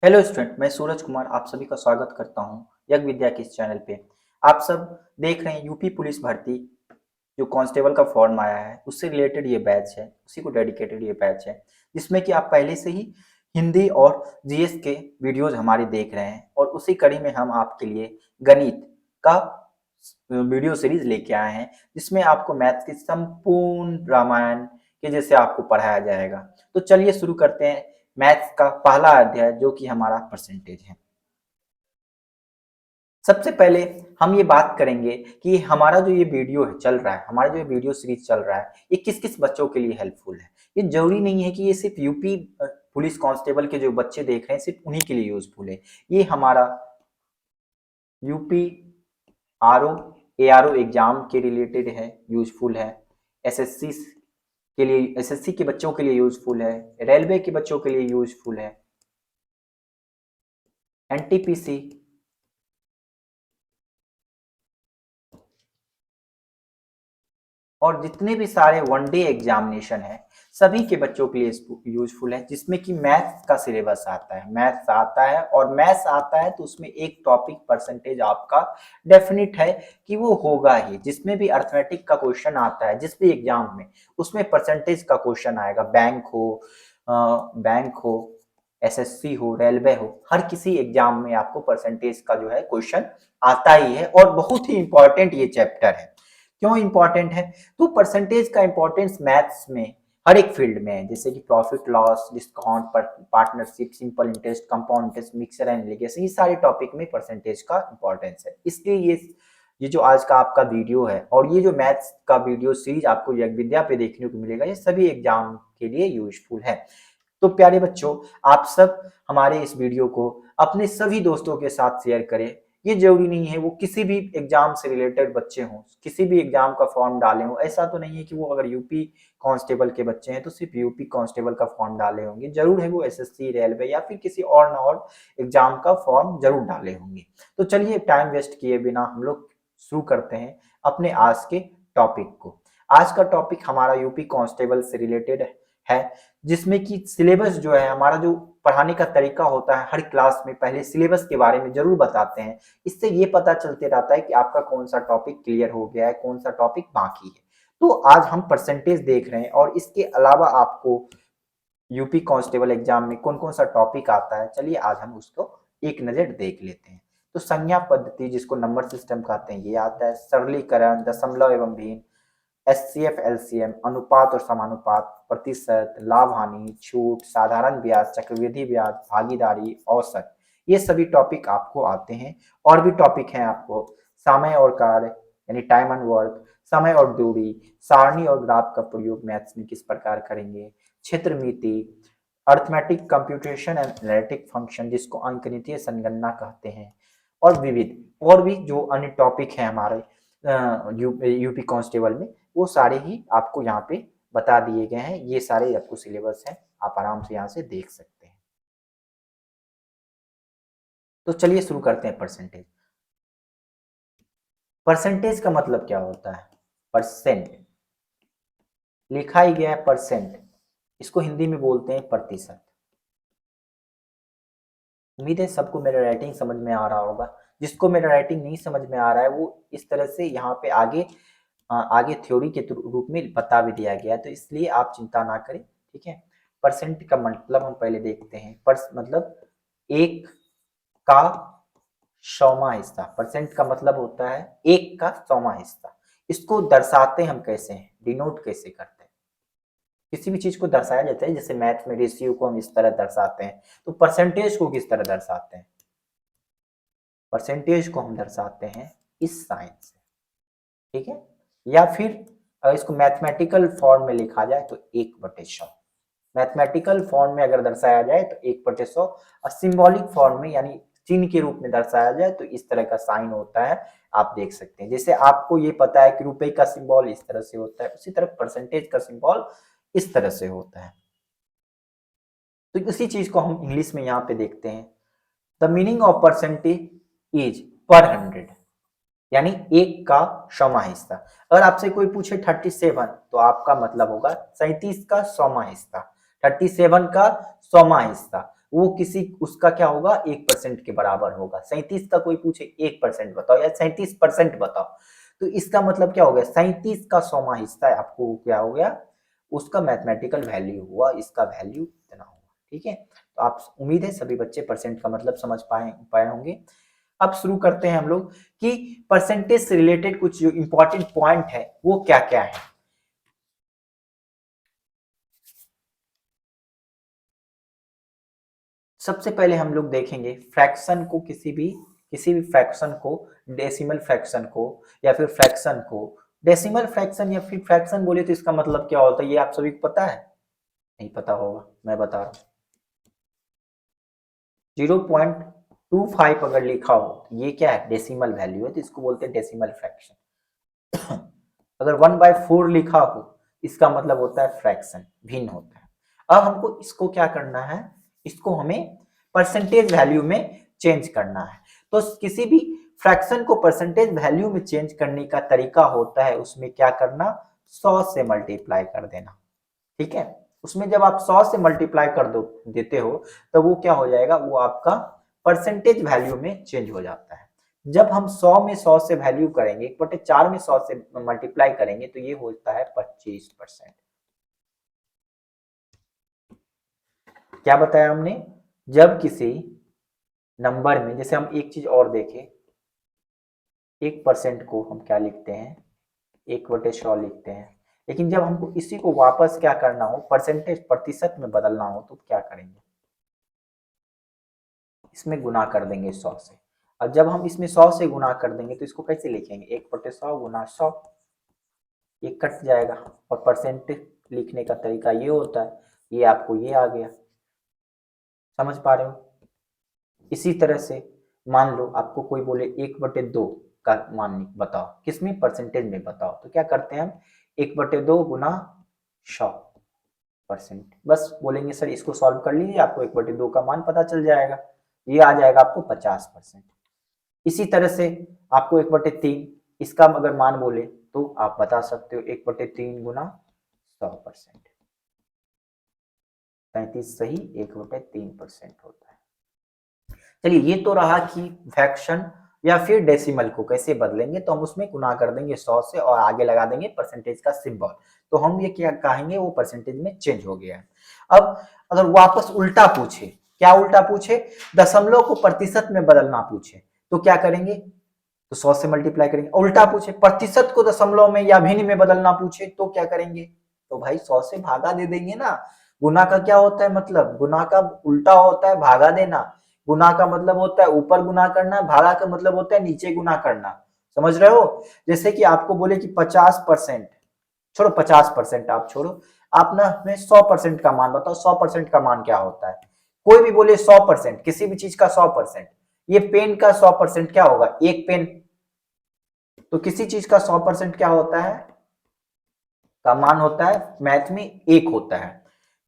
Hello student, मैं सूरज कुमार आप सभी का स्वागत करता हूं यज्ञ विद्या के इस चैनल पे। आप सब देख रहे हैं यूपी पुलिस भर्ती जो कांस्टेबल का फॉर्म आया है उससे रिलेटेड ये बैच है, उसी को डेडिकेटेड ये बैच है जिसमें कि आप पहले से ही हिंदी और जीएस के वीडियोज हमारे देख रहे हैं और उसी कड़ी में हम आपके लिए गणित का वीडियो सीरीज लेके आए हैं जिसमें आपको मैथ्स की संपूर्ण रामायण के जैसे आपको पढ़ाया जाएगा। तो चलिए शुरू करते हैं मैथ्स का पहला अध्याय जो कि हमारा परसेंटेज है। सबसे पहले हम ये बात करेंगे कि हमारा जो ये वीडियो है चल रहा है, हमारा जो ये वीडियो सीरीज चल रहा है ये किस किस बच्चों के लिए हेल्पफुल है। ये जरूरी नहीं है कि ये सिर्फ यूपी पुलिस कांस्टेबल के जो बच्चे देख रहे हैं सिर्फ उन्हीं के लिए यूजफुल है। ये हमारा यूपी आरओ एआरओ एग्जाम के रिलेटेड है, यूजफुल है। एसएससी के लिए, एसएससी के बच्चों के लिए यूजफुल है, रेलवे के बच्चों के लिए यूजफुल है, एनटीपीसी और जितने भी सारे वनडे एग्जामिनेशन है सभी के बच्चों के लिए यूजफुल है, जिसमें कि मैथ्स का सिलेबस आता है, मैथ्स आता है और मैथ्स आता है तो उसमें एक टॉपिक परसेंटेज आपका डेफिनेट है कि वो होगा ही। जिसमें भी अर्थमेटिक का क्वेश्चन आता है जिस भी एग्जाम में उसमें परसेंटेज का क्वेश्चन आएगा, बैंक हो, एसएससी हो, रेलवे हो, हर किसी एग्जाम में आपको परसेंटेज का जो है क्वेश्चन आता ही है और बहुत ही इंपॉर्टेंट ये चैप्टर है। क्यों इंपॉर्टेंट है? तो परसेंटेज का इंपॉर्टेंस मैथ्स में हर एक फील्ड में है, जैसे कि profit loss, discount, partnership, simple interest, compound interest, mixer and legacy, ये सारे टॉपिक में परसेंटेज का इंपॉर्टेंस है। इसलिए ये जो आज का आपका वीडियो है और ये जो मैथ्स का वीडियो सीरीज आपको यज्ञ विद्या पे देखने को मिलेगा ये सभी एग्जाम के लिए यूजफुल है। तो प्यारे बच्चों, आप सब हमारे इस वीडियो को अपने सभी दोस्तों के साथ शेयर करें। ये जरूरी नहीं है वो किसी भी एग्जाम से रिलेटेड बच्चे हों, किसी भी एग्जाम का फॉर्म डाले हों। ऐसा तो नहीं है कि वो अगर यूपी कांस्टेबल के बच्चे हैं तो सिर्फ यूपी कांस्टेबल का फॉर्म डाले होंगे, जरूर है वो एसएससी, रेलवे या फिर किसी और न और एग्जाम का फॉर्म जरूर डाले होंगे। तो चलिए टाइम वेस्ट किए बिना हम लोग शुरू करते हैं अपने आज के टॉपिक को। आज का टॉपिक हमारा यूपी कांस्टेबल से रिलेटेड है, जिसमें कि सिलेबस जो है, हमारा जो पढ़ाने का तरीका होता है, हर क्लास में पहले सिलेबस के बारे में जरूर बताते हैं। इससे ये पता चलते रहता है कि आपका कौन सा टॉपिक क्लियर हो गया है, कौन सा टॉपिक बाकी है। तो आज हम परसेंटेज देख रहे हैं और इसके अलावा आपको यूपी कांस्टेबल एग्जाम में कौन कौन सा टॉपिक आता है, चलिए आज हम उसको एक नजर देख लेते हैं। तो संज्ञा पद्धति जिसको नंबर सिस्टम कहते हैं ये आता है, सरलीकरण, दशमलव एवं भिन्न, एचसीएफ एलसीएम, अनुपात और समानुपात, प्रतिशत, लाभ हानि, छूट, साधारण ब्याज, चक्रवृद्धि ब्याज, भागीदारी, औसत, ये सभी टॉपिक आपको आते हैं। और भी टॉपिक हैं आपको, समय और कार्य यानी टाइम एंड वर्क, समय और दूरी, सारणी और ग्राफ का प्रयोग मैथ्स में किस प्रकार करेंगे, क्षेत्रमिति, arithmetic computation and analytic function जिसको अंकगणितीय संगणना कहते हैं, और विविध और भी जो अन्य टॉपिक हैं हमारे यूपी कांस्टेबल में वो सारे ही आपको यहाँ पे बता दिए गए हैं। ये सारे आपको सिलेबस हैं, आप आराम से यहाँ से देख सकते हैं। तो चलिए शुरू करते हैं परसेंटेज। परसेंटेज का मतलब क्या होता है? परसेंट लिखा ही गया है, परसेंट, इसको हिंदी में बोलते हैं प्रतिशत। उम्मीद है सबको मेरा राइटिंग समझ में आ रहा होगा। जिसको मेरा राइटिंग नहीं समझ में आ रहा है वो इस तरह से यहाँ पे आगे थ्योरी के रूप में बता भी दिया गया है, तो इसलिए आप चिंता ना करें, ठीक है। परसेंट का मतलब हम पहले देखते हैं। मतलब एक का सौवा हिस्सा, परसेंट का मतलब होता है एक का सौवा हिस्सा। इसको दर्शाते हम कैसे हैं, डिनोट कैसे करते हैं? किसी भी चीज को दर्शाया जाता है, जैसे मैथ में रेशियो को हम इस तरह दर्शाते हैं, तो परसेंटेज को किस तरह दर्शाते हैं? परसेंटेज को हम दर्शाते हैं इस साइन से, ठीक है। या फिर अगर इसको मैथमेटिकल फॉर्म में लिखा जाए तो 1/100, मैथमेटिकल फॉर्म में अगर दर्शाया जाए तो 1/100, और सिंबॉलिक फॉर्म में यानी चिन्ह के रूप में दर्शाया जाए तो इस तरह का साइन होता है, आप देख सकते हैं। जैसे आपको ये पता है कि रुपए का सिंबल इस तरह से होता है, उसी तरह परसेंटेज का सिंबल इस तरह से होता है। तो उसी चीज को हम इंग्लिश में यहाँ पे देखते हैं। The meaning of percentage is पर 100, यानी एक का सौवा हिस्सा। अगर आपसे कोई पूछे 37 तो आपका मतलब होगा 37 का सौवा हिस्सा, 37 का सौवा हिस्सा। वो किसी उसका क्या होगा 1% के बराबर होगा। 37 का कोई पूछे 1% बताओ या 37% बताओ, तो इसका मतलब क्या हो गया 37 का 100वां हिस्सा आपको क्या हो गया, उसका मैथमेटिकल वैल्यू हुआ, इसका वैल्यू इतना हुआ। ठीक है, तो आप उम्मीद है सभी बच्चे परसेंट का मतलब समझ पाए होंगे। अब शुरू करते हैं हम लोग कि परसेंटेज से रिलेटेड कुछ जो इंपॉर्टेंट पॉइंट है वो क्या क्या है। सबसे पहले हम लोग देखेंगे फ्रैक्शन को, किसी भी फ्रैक्शन को, डेसिमल फ्रैक्शन को या फिर फ्रैक्शन को, डेसिमल फ्रैक्शन या फिर फ्रैक्शन बोले तो इसका मतलब क्या होता है ये आप सभी को पता है? नहीं पता होगा, मैं बता रहा हूँ। 0.25 अगर लिखा हो तो ये क्या है, डेसिमल वैल्यू है, तो इसको बोलते हैं डेसिमल फ्रैक्शन। अगर 1/4 लिखा हो इसका मतलब होता है फ्रैक्शन, भिन्न होता है। अब हमको इसको क्या करना है, इसको हमें परसेंटेज वैल्यू में चेंज करना है। तो किसी भी फ्रैक्शन को परसेंटेज वैल्यू में चेंज करने का तरीका होता है, उसमें क्या करना, 100 से मल्टीप्लाई कर देना। ठीक है, उसमें जब आप 100 से मल्टीप्लाई कर देते हो तो वो क्या हो जाएगा, वो आपका परसेंटेज वैल्यू में चेंज हो जाता है। जब हम 100 में 100 से वैल्यू करेंगे 1/4 में 100 से मल्टीप्लाई करेंगे तो ये होता है 25%। क्या बताया हमने, जब किसी नंबर में, जैसे हम एक चीज और देखें, 1% को हम क्या लिखते हैं, 1/100 लिखते हैं, लेकिन जब हमको इसी को वापस क्या करना हो, परसेंटेज प्रतिशत में बदलना हो तो क्या करेंगे, इसमें गुना कर देंगे 100 से। और जब हम इसमें 100 से गुना कर देंगे तो इसको कैसे लिखेंगे, 1/100 गुना 100, ये कट जाएगा और परसेंटेज लिखने का तरीका ये होता है, ये आपको ये आ गया। समझ पा रहे हो? इसी तरह से मान लो आपको कोई बोले 1/2 का मान बताओ, किसमें, परसेंटेज में बताओ, तो क्या करते हैं हम, 1/2 गुना 100%, बस बोलेंगे सर इसको सॉल्व कर लीजिए, आपको 1/2 का मान पता चल जाएगा, ये आ जाएगा आपको 50%। इसी तरह से आपको 1/3 इसका अगर मान बोले तो आप बता सकते हो 1/3 गुना 100%, 35 सही 1/3% होता है। चलिए ये तो रहा कि फ्रैक्शन या फिर डेसिमल को कैसे बदलेंगे, तो हम उसमें गुना कर देंगे 100 से और आगे लगा देंगे परसेंटेज का सिंबल, तो हम ये क्या कहेंगे, वो परसेंटेज में चेंज हो गया है। अब अगर वापस उल्टा पूछे, क्या उल्टा पूछे, दशमलव को प्रतिशत में बदलना पूछे तो क्या करेंगे, तो 100 से मल्टीप्लाई करेंगे। उल्टा पूछे प्रतिशत को दशमलव में या भिन्न में बदलना पूछे तो क्या करेंगे, तो भाई 100 से भागा दे देंगे ना। गुना का क्या होता है मतलब, गुना का उल्टा होता है भागा देना। गुना का मतलब होता है ऊपर गुना करना, भागा का मतलब होता है नीचे गुना करना। समझ रहे हो? जैसे कि आपको बोले कि 50%, छोड़ो 50% आप छोड़ो, आप ना हमें 100% का मान बताओ, 100% का मान क्या होता है। कोई भी बोले 100%, किसी भी चीज का 100%, ये पेन का 100% क्या होगा, एक पेन, तो किसी चीज का 100% क्या होता है, का मान होता है मैथ में 1 होता है।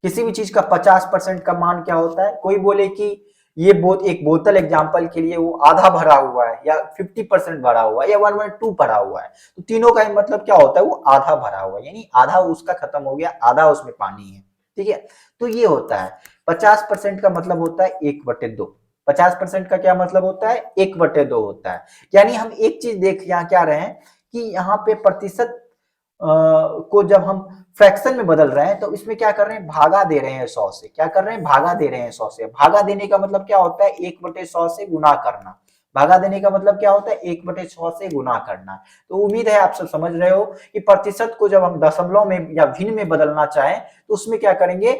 किसी भी चीज का 50% का मान क्या होता है, कोई बोले कि ये एक बोतल एग्जांपल के लिए वो आधा भरा हुआ है या 50% भरा हुआ है या 1/2 भरा हुआ है, तो तीनों का मतलब क्या होता है, वो आधा भरा हुआ है, यानी आधा उसका खत्म हो गया, आधा उसमें पानी है। ठीक है, तो ये होता है 50% का मतलब होता है 1/2। 50% का क्या मतलब होता है, 1/2 होता है। यानी हम एक चीज देख यहाँ क्या रहे हैं कि यहाँ पे प्रतिशत को जब हम फ्रैक्शन में बदल रहे हैं तो इसमें क्या कर रहे हैं, भागा दे रहे हैं 100 से। क्या कर रहे हैं, भागा दे रहे हैं 100 से। भागा देने का मतलब क्या होता है, 1/100 से गुना करना। भागा देने का मतलब क्या होता है, 1/100 से गुना करना। तो उम्मीद है आप सब समझ रहे हो कि प्रतिशत को जब हम दशमलव में या भिन्न में बदलना चाहें तो उसमें क्या करेंगे,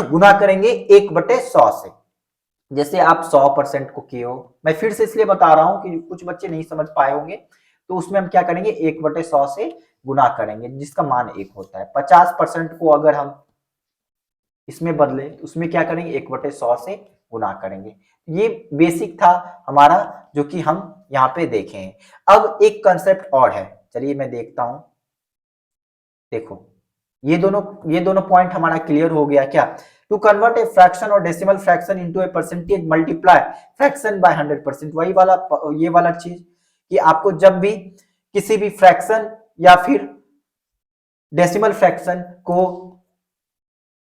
गुना करेंगे 1/100 से। जैसे आप 100% को किए हो, मैं फिर से इसलिए बता रहा हूं कि कुछ बच्चे नहीं समझ पाए होंगे, तो उसमें हम क्या करेंगे, 1/100 से गुना करेंगे जिसका मान 1 होता है। 50% को अगर हम इसमें बदले तो उसमें क्या करेंगे, 1/100 से गुना करेंगे। ये बेसिक था हमारा जो कि हम यहाँ पे देखे हैं। अब एक कंसेप्ट और है, चलिए मैं देखता हूं। देखो ये दोनों पॉइंट हमारा क्लियर हो गया क्या। टू कन्वर्ट ए फ्रैक्शन और decimal fraction into a percentage multiply fraction by 100%, वही वाला ये वाला चीज कि आपको जब भी किसी भी फ्रैक्शन या फिर डेसिमल फ्रैक्शन को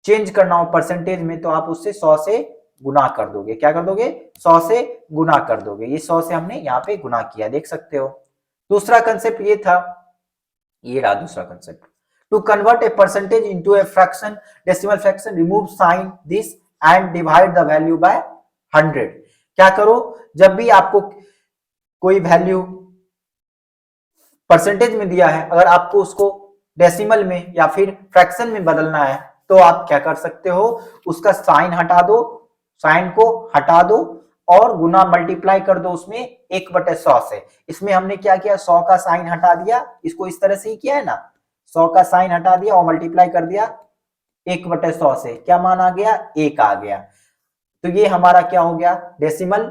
चेंज करना हो परसेंटेज में तो आप उससे 100 से गुना कर दोगे। क्या कर दोगे? 100 से गुना कर दोगे। ये 100 से हमने यहाँ पे गुना किया, देख सकते हो। दूसरा कंसेप्ट ये था, ये रहा दूसरा concept, to convert a percentage into a fraction, decimal fraction, remove sign this and divide the value by 100। क्या करो, जब भी आपको कोई वैल्यू परसेंटेज में दिया है, अगर आपको उसको डेसिमल में या फिर फ्रैक्शन में बदलना है तो आप क्या कर सकते हो, उसका साइन हटा दो, साइन को हटा दो और गुना मल्टीप्लाई कर दो उसमें 1/100 से। इसमें हमने क्या किया, 100 का साइन हटा दिया, इसको इस तरह से ही किया है ना, 100 का साइन हटा दिया और मल्टीप्लाई कर दिया 1/100 से। क्या मान आ गया? 1 आ गया। तो ये हमारा क्या हो गया, डेसिमल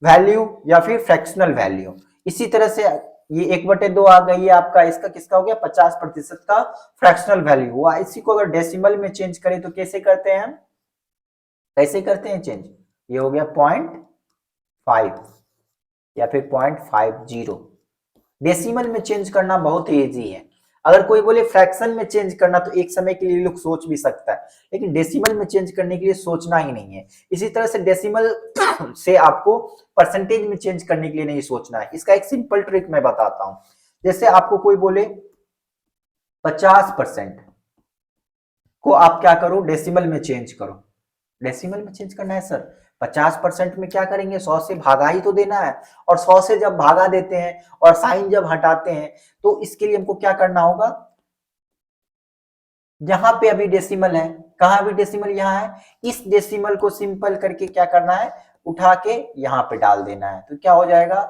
वैल्यू या फिर फ्रैक्शनल वैल्यू। इसी तरह से ये 1/2 आ गई है आपका, इसका किसका हो गया, 50% का फ्रैक्शनल वैल्यू हुआ। इसी को अगर डेसिमल में चेंज करें तो कैसे करते हैं हम, कैसे करते हैं चेंज, ये हो गया 0.5 या फिर 0.50। डेसिमल में चेंज करना बहुत ही इजी है। अगर कोई बोले फ्रैक्शन में चेंज करना तो एक समय के लिए लोग सोच भी सकता है, लेकिन डेसिमल में चेंज करने के लिए सोचना ही नहीं है। इसी तरह से डेसिमल से आपको परसेंटेज में चेंज करने के लिए नहीं सोचना है। इसका एक सिंपल ट्रिक मैं बताता हूं। जैसे आपको कोई बोले 50% को आप क्या करो, डेसिमल में चेंज करो। डेसिमल में चेंज करना है सर, 50% में क्या करेंगे, 100 से भागा ही तो देना है। और 100 से जब भागा देते हैं और साइन जब हटाते हैं तो इसके लिए हमको क्या करना होगा, जहां पे अभी डेसिमल है, कहां अभी डेसिमल यहाँ है, इस डेसिमल को सिंपल करके क्या करना है, उठा के यहाँ पे डाल देना है। तो क्या हो जाएगा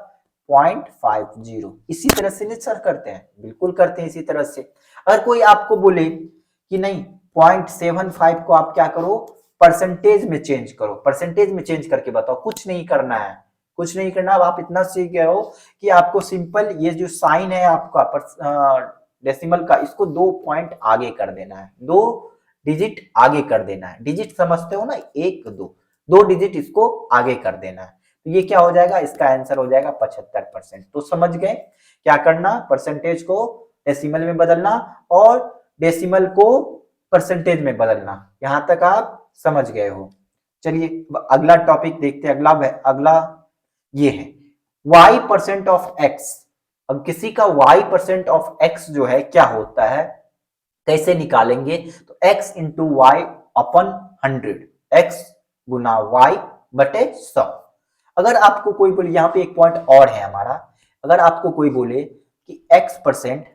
0.50। इसी तरह से नहीं सर करते हैं, बिल्कुल करते हैं इसी तरह से। अगर कोई आपको बोले कि नहीं 0.75 को आप क्या करो, परसेंटेज में चेंज करो, परसेंटेज में चेंज करके बताओ, कुछ नहीं करना है, कुछ नहीं करना। अब आप इतना सीख गए हो कि आपको सिंपल ये जो साइन है आपका डेसिमल का, इसको 2 पॉइंट आगे कर देना है, 2 डिजिट आगे कर देना है। डिजिट समझते हो ना, 1 2, 2 डिजिट इसको आगे कर देना है। तो ये क्या हो जाएगा, इसका आंसर हो जाएगा 75%। तो समझ गए क्या करना, परसेंटेज को डेसिमल में बदलना और डेसिमल को परसेंटेज में बदलना। यहां तक आप समझ गए हो। चलिए अगला टॉपिक देखते हैं। अगला ये है y% ऑफ x। अब किसी का y% ऑफ x जो है क्या होता है, कैसे निकालेंगे, तो x into Y upon 100, x गुना y बटे 100। अगर आपको कोई बोले, यहां पे एक पॉइंट और है हमारा, अगर आपको कोई बोले कि x%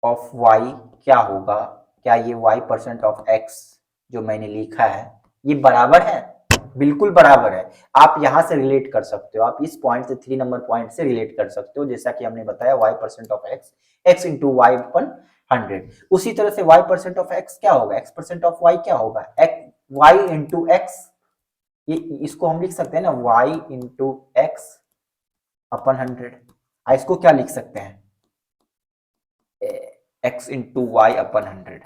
ऑफ y क्या होगा, क्या ये y% ऑफ x जो मैंने लिखा है ये बराबर है, बिल्कुल बराबर है। आप यहां से रिलेट कर सकते हो, आप इस पॉइंट से 3 नंबर पॉइंट से रिलेट कर सकते हो, जैसा कि हमने बताया y% of x, x into Y upon 100। उसी तरह से y% ऑफ x क्या होगा, x% ऑफ y क्या होगा, y इंटू x, ये इसको हम लिख सकते हैं ना y इंटू x अपन 100। इसको क्या लिख सकते हैं, x इंटू वाई अपन 100।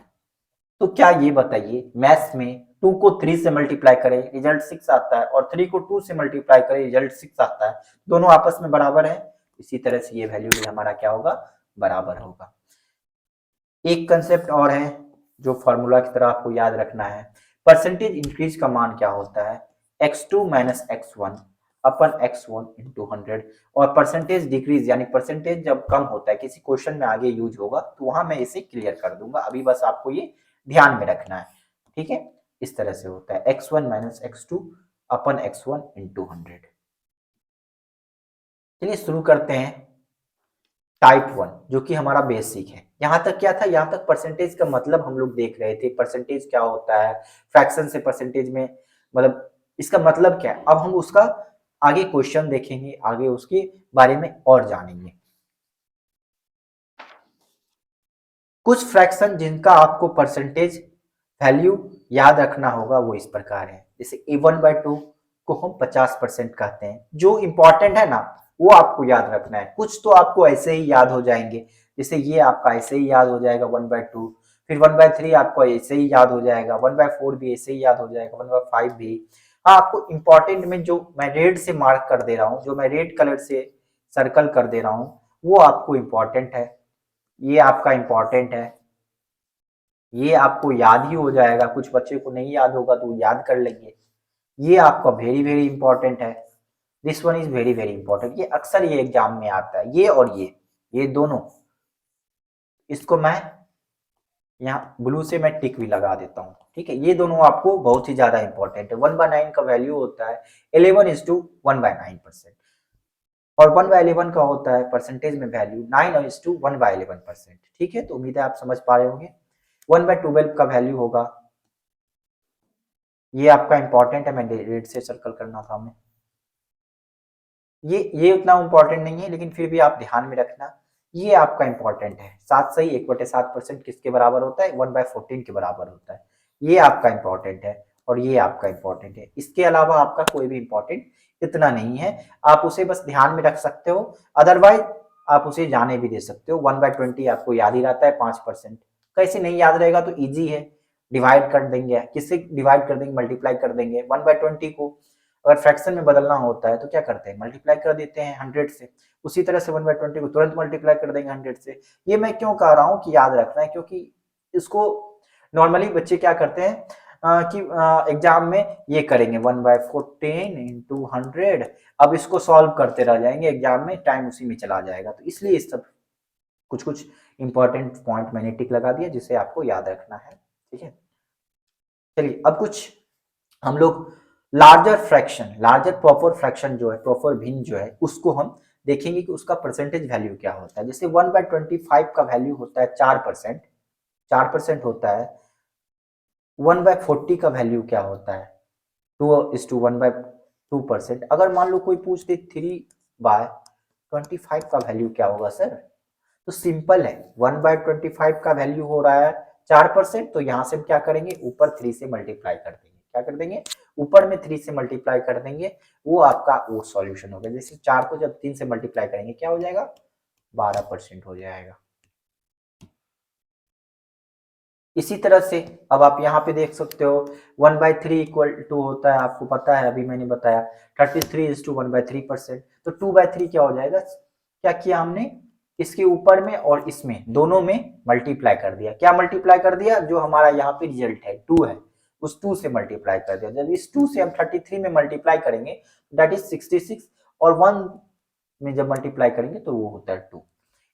तो क्या ये बताइए, मैथ्स में 2 को 3 से मल्टीप्लाई करें रिजल्ट 6 आता है और 3 को 2 से मल्टीप्लाई करें रिजल्ट 6 आता है, दोनों आपस में बराबर है। इसी तरह से ये वैल्यू भी हमारा क्या होगा, बराबर होगा। एक कंसेप्ट और है जो फॉर्मूला की तरह आपको याद रखना है, परसेंटेज इंक्रीज का मान क्या होता है, x2 माइनस x1 अपन x1 इंटू 100। और परसेंटेज डिक्रीज यानी परसेंटेज जब कम होता है, किसी क्वेश्चन में आगे यूज होगा तो वहां मैं इसे क्लियर कर दूंगा, अभी बस आपको ये ध्यान में रखना है, ठीक है। इस तरह से होता है x1 माइनस x2 अपन x1 इंटू 100। चलिए शुरू करते हैं टाइप 1 जो कि हमारा बेसिक है। यहां तक क्या था, यहां तक परसेंटेज का मतलब हम लोग देख रहे थे, परसेंटेज क्या होता है, फ्रैक्शन से परसेंटेज में मतलब इसका मतलब क्या है। अब हम उसका आगे क्वेश्चन देखेंगे, आगे उसके बारे में और जानेंगे। कुछ फ्रैक्शन जिनका आपको परसेंटेज वैल्यू याद रखना होगा वो इस प्रकार है, जैसे a1/2 को हम 50% कहते हैं। जो इंपॉर्टेंट है ना वो आपको याद रखना है, कुछ तो आपको ऐसे ही याद हो जाएंगे, जैसे ये आपका ऐसे ही याद हो जाएगा 1/2, फिर 1/3 आपको ऐसे ही याद हो जाएगा, 1/4 भी ऐसे ही याद हो जाएगा, 1/5 भी। हाँ, आपको इंपॉर्टेंट में जो मैं रेड से मार्क कर दे रहा हूँ, जो मैं रेड कलर से सर्कल कर दे रहा हूँ वो आपको इंपॉर्टेंट है, ये आपका इंपॉर्टेंट है, ये आपको याद ही हो जाएगा, कुछ बच्चे को नहीं याद होगा तो याद कर लेंगे। ये आपका वेरी वेरी इंपॉर्टेंट है, this one is very very important, ये अक्सर ये एग्जाम में आता है, ये और ये दोनों। इसको मैं यहाँ ब्लू से मैं टिक भी लगा देता हूँ, ठीक है। ये दोनों आपको बहुत ही ज्यादा इंपॉर्टेंट है। 1/9 का वैल्यू होता है 11:1/9%, और 1/11 का होता है परसेंटेज में वैल्यू 9:1/11%, ठीक है। तो उम्मीद है आप समझ पा रहे होंगे। 1/12 का वैल्यू होगा, ये आपका इंपॉर्टेंट है, मैं रेड से सर्कल करना था हमें। ये उतना इंपॉर्टेंट नहीं है, लेकिन फिर भी आप ध्यान में रखना, ये आपका इंपॉर्टेंट है। 7 सही 1/7% किसके बराबर होता है? 1/14 के बराबर होता है। ये आपका इंपॉर्टेंट है और ये आपका इंपॉर्टेंट है। इसके अलावा आपका कोई भी इंपॉर्टेंट इतना नहीं है, आप उसे बस ध्यान में रख सकते हो, अदरवाइज आप उसे जाने भी दे सकते हो। 1/20 आपको याद ही रहता है 5%। कैसे नहीं याद रहेगा? तो ईजी है, डिवाइड कर देंगे। किससे डिवाइड कर देंगे? मल्टीप्लाई कर देंगे। 1/20 को अगर फ्रैक्शन में बदलना होता है तो क्या करते हैं? मल्टीप्लाई कर देते हैं 100 से। उसी तरह से 1/20 को तुरंत मल्टीप्लाई कर देंगे 100 से। ये मैं क्यों कह रहा हूँ कि याद रखना है, क्योंकि इसको नॉर्मली बच्चे क्या करते हैं कि एग्जाम में ये करेंगे 1/14 इंटू 100। अब इसको सॉल्व करते रह जाएंगे, एग्जाम में टाइम उसी में चला जाएगा। तो इसलिए इस सब कुछ कुछ इंपॉर्टेंट पॉइंट मैंने टिक लगा दिया जिसे आपको याद रखना है, ठीक है। चलिए अब कुछ हम लोग larger fraction, larger proper fraction जो है, प्रॉपर भिन्न जो है, उसको हम देखेंगे कि उसका परसेंटेज वैल्यू क्या होता है। जैसे 1/25 का वैल्यू होता है 4%, 4% होता है। 1/40 का वैल्यू क्या होता है? 2:1/2%। अगर मान लो कोई पूछ दे 3/25 का वैल्यू क्या होगा सर, तो सिंपल है, 1/25 का वैल्यू हो रहा है 4%, तो यहां से हम क्या करेंगे? ऊपर 3 से मल्टीप्लाई कर देंगे। क्या कर देंगे? ऊपर में 3 से मल्टीप्लाई कर देंगे। वो आपका वो सॉल्यूशन होगा। जैसे 4 को जब 3 से मल्टीप्लाई करेंगे क्या हो जाएगा? 12% हो जाएगा। इसी तरह से अब आप यहाँ पे देख सकते हो 1/3 इक्वल टू होता है, आपको पता है, अभी मैंने बताया 33:1/3%। तो 2/3 क्या हो जाएगा? क्या किया हमने? इसके ऊपर में और इसमें दोनों में मल्टीप्लाई कर दिया। क्या मल्टीप्लाई कर दिया? जो हमारा यहाँ पे रिजल्ट है 2 है, उस 2 से मल्टीप्लाई कर दिया। जब इस 2 से हम 33 में मल्टीप्लाई करेंगे दैट इज 66, और 1 में जब मल्टीप्लाई करेंगे तो वो होता है 2।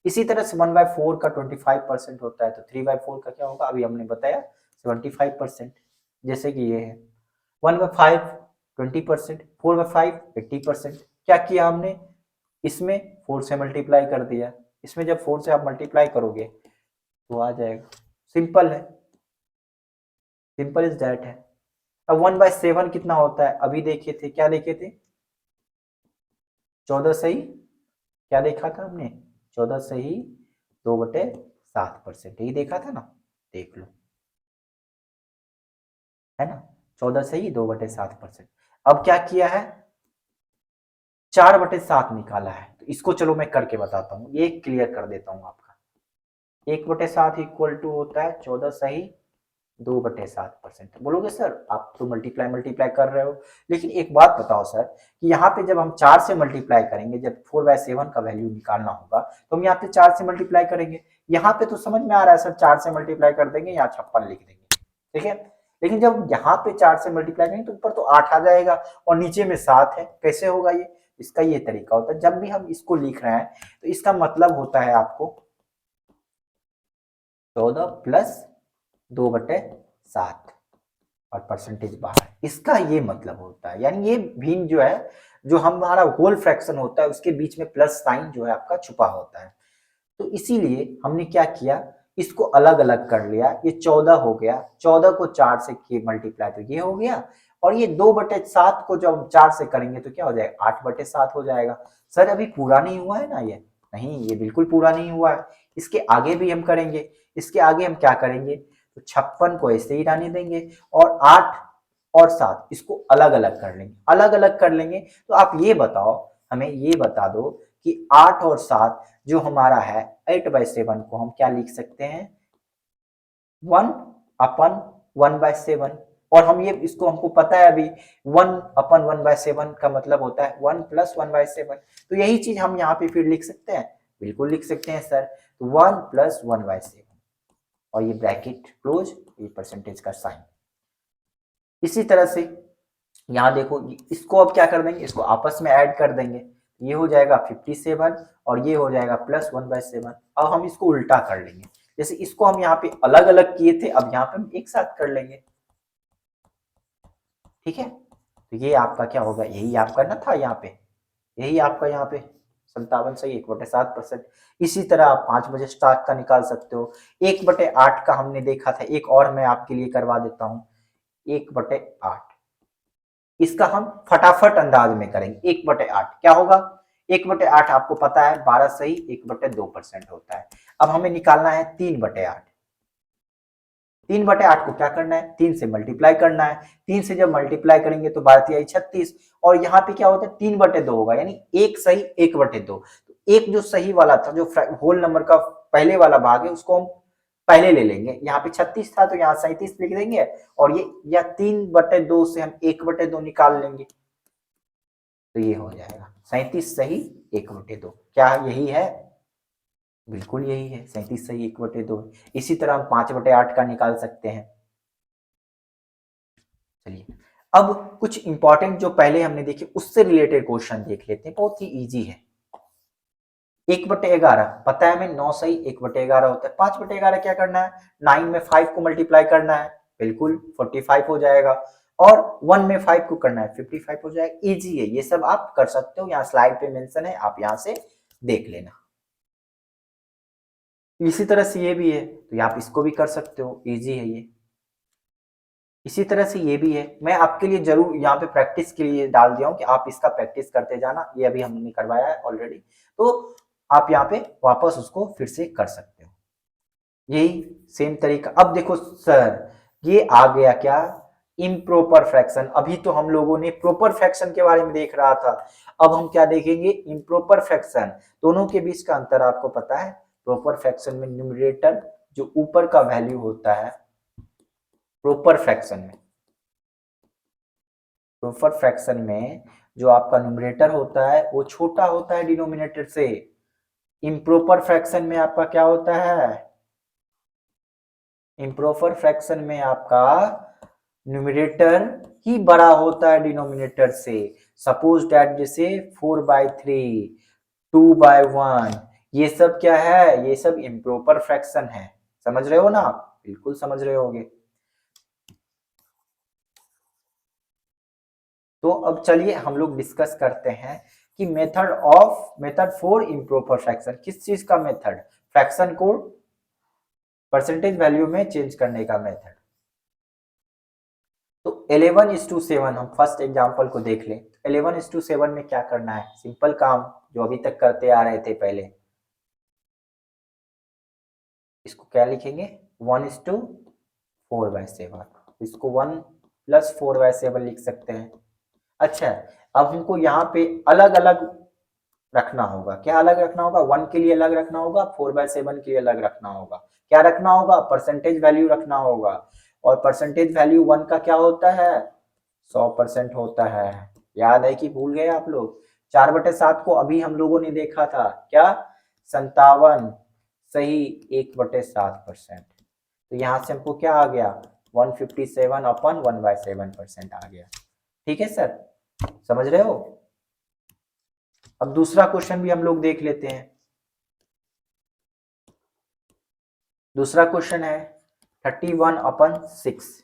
इसी तरह से 1/4 का 25% होता है, तो 3/4 का क्या होगा? अभी हमने बताया 75%। जैसे कि ये है 1/5 20%, 4/5 80%। क्या किया हमने? इसमें 4 से मल्टीप्लाई कर दिया। इसमें जब 4 से आप मल्टीप्लाई करोगे तो आ जाएगा। सिंपल है, सिंपल इज दैट है। अब 1/7 कितना होता है? अभी देखे थे, क्या देखे थे? 14 सही, क्या देखा था हमने? 14 सही 2/7%, यही देखा था ना? देख लो, है ना? 14 सही 2/7%। अब क्या किया है? 4/7 निकाला है। तो इसको चलो मैं करके बताता हूँ, ये क्लियर कर देता हूँ आपका। 1/7 इक्वल टू होता है 14 सही 2/7%। बोलोगे सर आप तो मल्टीप्लाई मल्टीप्लाई कर रहे हो, लेकिन एक बात बताओ सर कि यहाँ पे जब हम 4 से मल्टीप्लाई करेंगे, जब 4/7 का वैल्यू निकालना होगा तो हम यहाँ पे 4 से मल्टीप्लाई करेंगे। यहाँ पे तो समझ में आ रहा है सर, 4 से मल्टीप्लाई कर देंगे, यहाँ 56 लिख देंगे, ठीक है। लेकिन जब यहाँ पे 4 से मल्टीप्लाई करेंगे तो ऊपर तो 8 आ जाएगा और नीचे में 7 है, कैसे होगा ये? इसका ये तरीका होता है, जब भी हम इसको लिख रहे हैं तो इसका मतलब होता है आपको 14 प्लस 2/7 और परसेंटेज बाहर, इसका ये मतलब होता है। यानी ये भिन्न जो है, जो हमारा होल फ्रैक्शन होता है उसके बीच में प्लस साइन जो है आपका छुपा होता है। तो इसीलिए हमने क्या किया, इसको अलग अलग कर लिया। ये 14 हो गया, 14 को 4 से किए मल्टीप्लाई तो ये हो गया, और ये 2/7 को जब 4 से करेंगे तो क्या हो जाएगा? 8/7 हो जाएगा। सर अभी पूरा नहीं हुआ है ना ये? नहीं, ये बिल्कुल पूरा नहीं हुआ है। इसके आगे भी हम करेंगे। इसके आगे हम क्या करेंगे? तो 56 को ऐसे ही रहने देंगे, और 8 और 7 इसको अलग अलग कर लेंगे। अलग अलग कर लेंगे तो आप ये बताओ, हमें ये बता दो कि 8 और 7 जो हमारा है 8/7 को हम क्या लिख सकते हैं? 1/1/7। और हम ये इसको हमको पता है अभी 1/1/7 का मतलब होता है 1 + 1/7। तो यही चीज हम यहाँ पे फिर लिख सकते हैं, बिल्कुल लिख सकते हैं सर। तो 1 + 1/7, और ये ब्रैकेट क्लोज, ये परसेंटेज का साइन। इसी तरह से यहाँ देखो, इसको अब क्या कर देंगे, इसको आपस में ऐड कर देंगे, ये हो जाएगा 57 और ये हो जाएगा +1/7। अब हम इसको उल्टा कर लेंगे, जैसे इसको हम यहाँ पे अलग अलग किए थे, अब यहाँ पे हम एक साथ कर लेंगे, ठीक है। तो ये आपका क्या होगा, यही आपका ना था यहाँ पे, यही आपका यहाँ पे 57 सही 1/7%। इसी तरह आप 5/7 का निकाल सकते हो। 1/8 का हमने देखा था, एक और मैं आपके लिए करवा देता हूँ। 1/8 इसका हम फटाफट अंदाज में करेंगे। 1/8 क्या होगा, 1/8 आपको पता है 12 सही 1/2% होता है। अब हमें निकालना है 3/8। 3/8 को क्या करना है, 3 से मल्टीप्लाई करना है। 3 से जब मल्टीप्लाई करेंगे तो 12×3 = 36, और यहाँ पे क्या होता है 3/2 होगा, यानी 1 सही 1/2। तो एक जो सही वाला था, जो होल नंबर का पहले वाला भाग है, उसको हम पहले ले लेंगे। यहाँ पे 36 था तो यहाँ 37 लिख देंगे, और ये या 3/2 से हम 1/2 निकाल लेंगे, तो ये हो जाएगा 37 सही 1/2। क्या यही है, बिल्कुल यही है, 37 सही 1/2। इसी तरह हम 5/8 का निकाल सकते हैं। चलिए अब कुछ इंपॉर्टेंट जो पहले हमने देखे उससे रिलेटेड क्वेश्चन देख लेते हैं, बहुत ही इजी है। 1/11 पता है हमें 9 सही 1/11 होता है। 5/11 क्या करना है, 9 में 5 को मल्टीप्लाई करना है, बिल्कुल 45 हो जाएगा, और 1 में 5 को करना है 55 हो जाएगा। इजी है, ये सब आप कर सकते हो, यहाँ स्लाइड पे मेंशन है, आप यहाँ से देख लेना। इसी तरह से ये भी है, तो आप इसको भी कर सकते हो, इजी है ये। इसी तरह से ये भी है, मैं आपके लिए जरूर यहाँ पे प्रैक्टिस के लिए डाल दिया हूँ कि आप इसका प्रैक्टिस करते जाना, ये अभी हमने करवाया है ऑलरेडी, तो आप यहाँ पे वापस उसको फिर से कर सकते हो। यही सेम तरीका। अब देखो सर, ये आ गया क्या, इम्प्रॉपर फ्रैक्शन। अभी तो हम लोगों ने प्रॉपर फ्रैक्शन के बारे में देख रहा था, अब हम क्या देखेंगे, इम्प्रॉपर फ्रैक्शन। दोनों के बीच का अंतर आपको पता है, प्रॉपर फ्रैक्शन में न्यूमरेटर जो ऊपर का वैल्यू होता है, प्रॉपर फ्रैक्शन में जो आपका न्यूमरेटर होता है वो छोटा होता है डिनोमिनेटर से। इम्प्रॉपर फ्रैक्शन में आपका क्या होता है, इम्प्रॉपर फ्रैक्शन में आपका न्यूमरेटर ही बड़ा होता है डिनोमिनेटर से। सपोज दैट जैसे 4/3, 2/1, ये सब क्या है, ये सब इम्प्रॉपर फ्रैक्शन है। समझ रहे हो ना आप, बिल्कुल समझ रहे होगे। तो अब चलिए हम लोग डिस्कस करते हैं कि मेथड फॉर इम्प्रॉपर फ्रैक्शन, किस चीज का मेथड, फ्रैक्शन को परसेंटेज वैल्यू में चेंज करने का मेथड। तो 11:7 हम फर्स्ट एग्जांपल को देख लें। 11:7 में क्या करना है, सिंपल काम जो अभी तक करते आ रहे थे पहले। इसको क्या लिखेंगे, 1:4/7, इसको 1 + 4/7 लिख सकते हैं। अच्छा, अब हमको यहाँ पे अलग अलग रखना होगा, क्या अलग रखना होगा, 1 के लिए अलग रखना होगा, 4/7 के लिए अलग रखना होगा। क्या रखना होगा, परसेंटेज वैल्यू रखना होगा, और परसेंटेज वैल्यू 1 का क्या होता है, 100% होता है। याद है कि भूल गए आप लोग। 4/7 को अभी हम लोगों ने देखा था, क्या 57 सही 1/7%। तो यहाँ से हमको क्या आ गया, 157/1/7% आ गया। ठीक है सर, समझ रहे हो। अब दूसरा क्वेश्चन भी हम लोग देख लेते हैं। दूसरा क्वेश्चन है 31/6।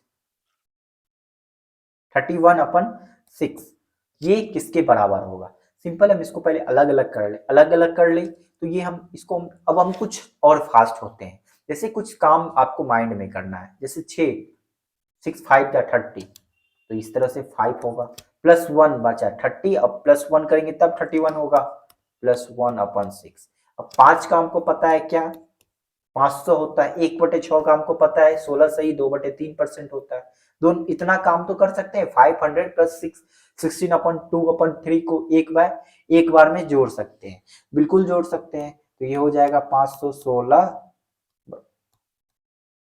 31/6 ये किसके बराबर होगा। सिंपल, हम इसको पहले अलग अलग कर ले तो ये हम इसको, अब हम कुछ और फास्ट होते हैं। जैसे कुछ काम आपको माइंड में करना है, जैसे 6 5 या 30, तो इस तरह से 5 होगा, +1 बचा 30, अब +1 करेंगे तब 31 होगा, +1/6। अब 5 का हमको पता है क्या, 500 होता है। 1/6 का हमको पता है 16 सही 2/3% होता है। दोनों इतना काम तो कर सकते हैं, 500 + 6 16/2/3 को एक बार में जोड़ सकते हैं, बिल्कुल जोड़ सकते हैं। तो ये हो जाएगा 516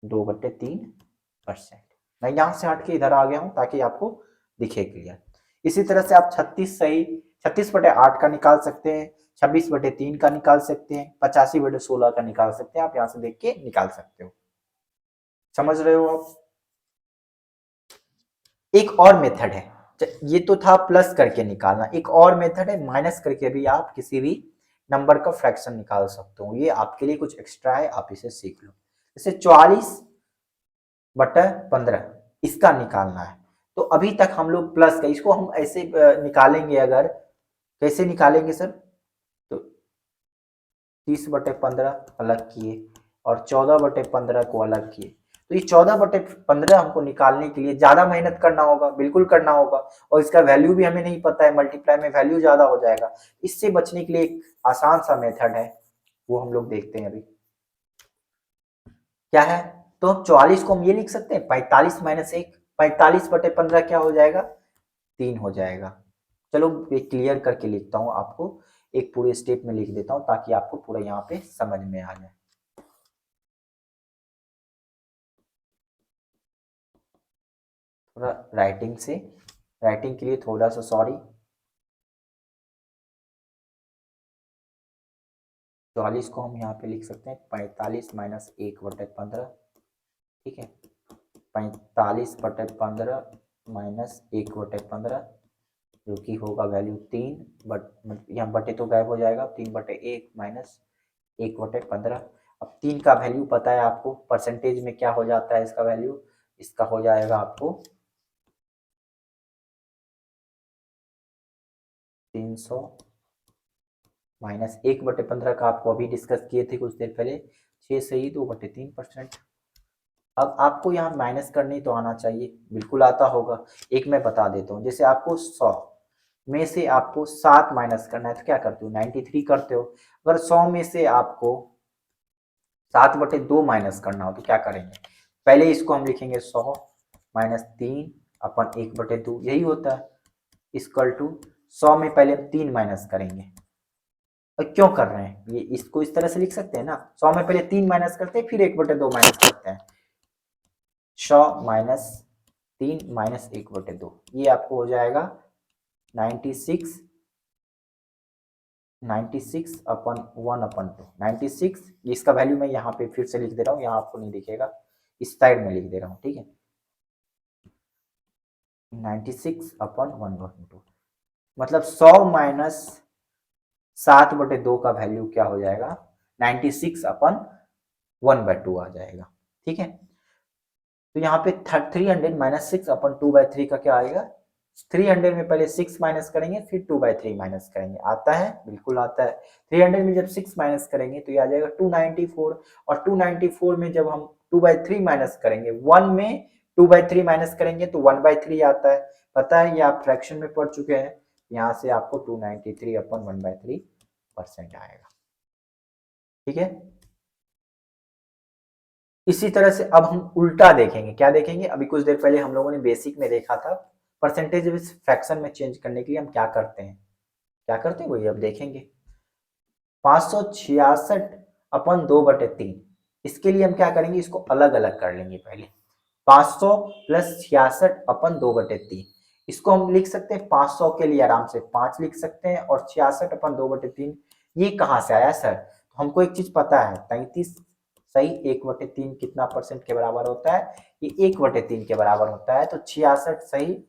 2/3%। मैं यहाँ से हट के इधर आ गया हूँ ताकि आपको दिखे क्लियर। इसी तरह से आप 36 सही 36/8 का निकाल सकते हैं, 26/3 का निकाल सकते हैं, 85/16 का निकाल सकते हैं। आप यहाँ से देख के निकाल सकते हो। समझ रहे हो आप? एक और मेथड है, ये तो था प्लस करके निकालना, एक और मेथड है माइनस करके भी आप किसी भी नंबर का फ्रैक्शन निकाल सकते हो। ये आपके लिए कुछ एक्स्ट्रा है, आप इसे सीख लो। जैसे 44/15 इसका निकालना है, तो अभी तक हम लोग प्लस का, इसको हम ऐसे निकालेंगे। अगर कैसे निकालेंगे सर? तो 30/15 अलग किए और 14/15 को अलग किए। तो ये 14/15 हमको निकालने के लिए ज्यादा मेहनत करना होगा, बिल्कुल करना होगा, और इसका वैल्यू भी हमें नहीं पता है, मल्टीप्लाई में वैल्यू ज्यादा हो जाएगा। इससे बचने के लिए एक आसान सा मेथड है, वो हम लोग देखते हैं अभी। क्या है? तो 44 को हम ये लिख सकते हैं 45-1, 45/15 क्या हो जाएगा? 3 हो जाएगा। चलो एक क्लियर करके लिखता हूँ आपको, एक पूरे स्टेप में लिख देता हूँ ताकि आपको पूरा यहाँ पे समझ में आ जाए। थोड़ा राइटिंग के लिए थोड़ा सा सॉरी। 44 को हम यहाँ पे लिख सकते हैं 45-1/15, ठीक है। 45/15 जो कि होगा वैल्यू 3, बट यहाँ बटे तो गायब हो जाएगा, 3/1 माइनस 1/15। अब 3 का वैल्यू पता है आपको, परसेंटेज में क्या हो जाता है इसका वैल्यू? इसका हो जाएगा आपको 300 माइनस 1/15 का आपको अभी डिस्कस किए थे कुछ देर पहले, 6 सही 2/3%। अब आपको यहाँ माइनस करनी तो आना चाहिए, बिल्कुल आता होगा। एक मैं बता देता हूँ, जैसे आपको 100 में से आपको 7 माइनस करना है तो क्या करते हो? 93 करते हो। अगर 100 में से आपको 7/2 माइनस करना हो तो क्या करेंगे? पहले इसको हम लिखेंगे 100 माइनस 3/1/2, यही होता है, इक्वल टू 100 में पहले 3 माइनस करेंगे। और क्यों कर रहे हैं ये? इसको इस तरह से लिख सकते हैं ना, 100 में पहले 3 माइनस करते हैं फिर 1/2 माइनस करते हैं। 100 माइनस 3 माइनस 1/2, ये आपको हो जाएगा 96, 96/1/2, 96। इसका वैल्यू मैं यहाँ पे फिर से लिख दे रहा हूँ, यहाँ आपको नहीं दिखेगा, इस साइड में लिख दे रहा हूँ, ठीक है। 96/1/2 मतलब 100 माइनस 7/2 का वैल्यू क्या हो जाएगा? 96/1/2 आ जाएगा, ठीक है। तो यहाँ पे 300 माइनस 6/2/3 का क्या आएगा? 300 में पहले 6 माइनस करेंगे फिर 2/3 माइनस करेंगे, आता है, बिल्कुल आता है। 300 में जब 6 माइनस करेंगे तो ये आ जाएगा 294, और 294 में जब हम 2/3 माइनस करेंगे, 1 में 2/3 माइनस करेंगे तो 1/3 आता है। पता है, ये आप फ्रैक्शन में पढ़ चुके हैं। यहाँ से आपको 293/1/3% आएगा, ठीक है। इसी तरह से अब हम उल्टा देखेंगे, क्या देखेंगे? अभी कुछ देर पहले हम लोगों ने बेसिक में देखा था, परसेंटेज फ्रैक्शन में चेंज करने के लिए हम क्या करते हैं, क्या करते हैं वही अब देखेंगे। 566/2/3, इसके लिए हम क्या करेंगे? इसको अलग अलग कर लेंगे पहले। 500 प्लस 66/2/3, इसको हम लिख सकते हैं 500 के लिए आराम से 5 लिख सकते हैं, और 66/2/3 ये कहाँ से आया सर? तो हमको एक चीज पता है, 33 सही 1/3 कितना परसेंट के बराबर होता है? ये 1/3 के बराबर होता है। तो 66 सही